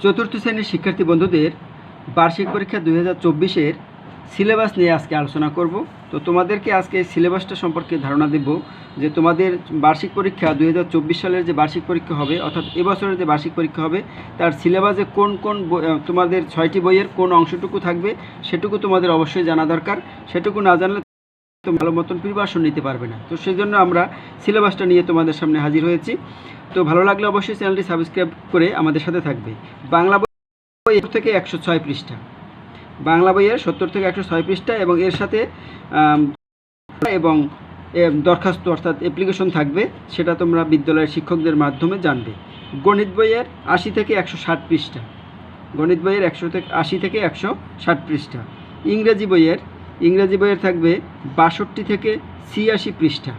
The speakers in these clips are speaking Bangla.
চতুর্থ শ্রেণীর শিক্ষার্থী বন্ধুদের বার্ষিক পরীক্ষা 2024-এর সিলেবাস নিয়ে আজকে আলোচনা করব। তো তোমাদেরকে আজকে সিলেবাসটা সম্পর্কে ধারণা দেব যে তোমাদের বার্ষিক পরীক্ষা 2024 সালের যে বার্ষিক পরীক্ষা হবে, অর্থাৎ এবছরের যে বার্ষিক পরীক্ষা হবে তার সিলেবাসে কোন কোন তোমাদের 6টি বইয়ের কোন অংশটুকু থাকবে সেটুকু তোমাদের অবশ্যই জানা দরকার। সেটুকু না জানলে তো ভালো মতন প্রিপারেশন নিতে পারবে না। তো সেই জন্য আমরা সিলেবাসটা নিয়ে তোমাদের সামনে হাজির হয়েছি। তো ভালো লাগলে অবশ্যই চ্যানেলটি সাবস্ক্রাইব করে আমাদের সাথে থাকবে। বাংলা বই 70 থেকে 106 পৃষ্ঠা, বাংলা বইয়ের 70 থেকে 106 পৃষ্ঠা এবং এর সাথে এবং দরখাস্ত অর্থাৎ অ্যাপ্লিকেশন থাকবে, সেটা তোমরা বিদ্যালয়ের শিক্ষকদের মাধ্যমে জানবে। গণিত বইয়ের 80 থেকে 160 পৃষ্ঠা, গণিত বইয়ের 80 থেকে 160 পৃষ্ঠা। ইংরেজি বইয়ের থাকবে 62 থেকে 86 পৃষ্ঠা,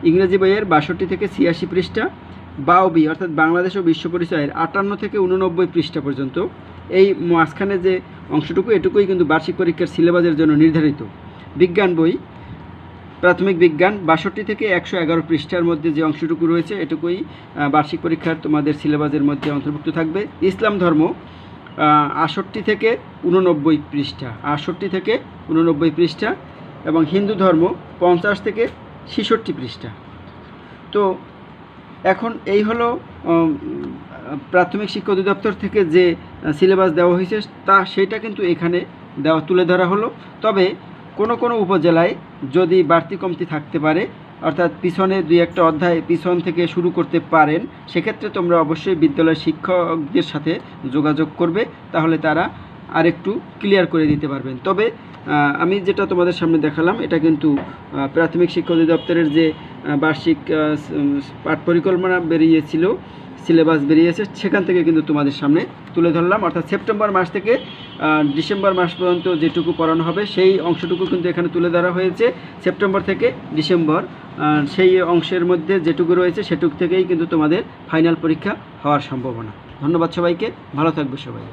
ইংরেজি বইয়ের 62 থেকে 86 পৃষ্ঠা। বাওবি অর্থাৎ বাংলাদেশ ও বিশ্ব পরিচয়ের 58 থেকে 89 পৃষ্ঠা পর্যন্ত। এই মাঝখানে যে অংশটুকু এটুকুই কিন্তু বার্ষিক পরীক্ষার সিলেবাসের জন্য নির্ধারিত। বিজ্ঞান বই, প্রাথমিক বিজ্ঞান 62 থেকে 111 পৃষ্ঠার মধ্যে যে অংশটুকু রয়েছে এটুকুই বার্ষিক পরীক্ষার তোমাদের সিলেবাসের মধ্যে অন্তর্ভুক্ত থাকবে। ইসলাম ধর্ম 68 থেকে 89 পৃষ্ঠা, 68 থেকে 89 পৃষ্ঠা এবং হিন্দু ধর্ম 50 থেকে 66 পৃষ্ঠা। তো এখন এই হলো প্রাথমিক শিক্ষা অধিদপ্তর থেকে যে সিলেবাস দেওয়া হয়েছে সেটা কিন্তু এখানে তুলে ধরা হলো। তবে কোনো উপজেলায় যদি বাড়তি কমতি থাকতে পারে, অর্থাৎ পিছনে 2-1টা অধ্যায় পিছন থেকে শুরু করতে পারেন, সেক্ষেত্রে তোমরা অবশ্যই বিদ্যালয়ের শিক্ষকদের সাথে যোগাযোগ করবে, তাহলে তারা আরেকটু ক্লিয়ার করে দিতে পারবেন। তবে আমি যেটা তোমাদের সামনে দেখালাম এটা কিন্তু প্রাথমিক শিক্ষা অধিদপ্তরের যে বার্ষিক পাঠ পরিকল্পনা বেরিয়েছিল, সিলেবাস বেরিয়েছে, সেখান থেকে কিন্তু তোমাদের সামনে তুলে ধরলাম। অর্থাৎ সেপ্টেম্বর মাস থেকে ডিসেম্বর মাস পর্যন্ত যেটুকু পড়ানো হবে সেই অংশটুকু কিন্তু এখানে তুলে ধরা হয়েছে। সেপ্টেম্বর থেকে ডিসেম্বর সেই অংশের মধ্যে যেটুকু রয়েছে সেটুকু থেকেই কিন্তু তোমাদের ফাইনাল পরীক্ষা হওয়ার সম্ভাবনা। ধন্যবাদ সবাইকে, ভালো থাকবে সবাই।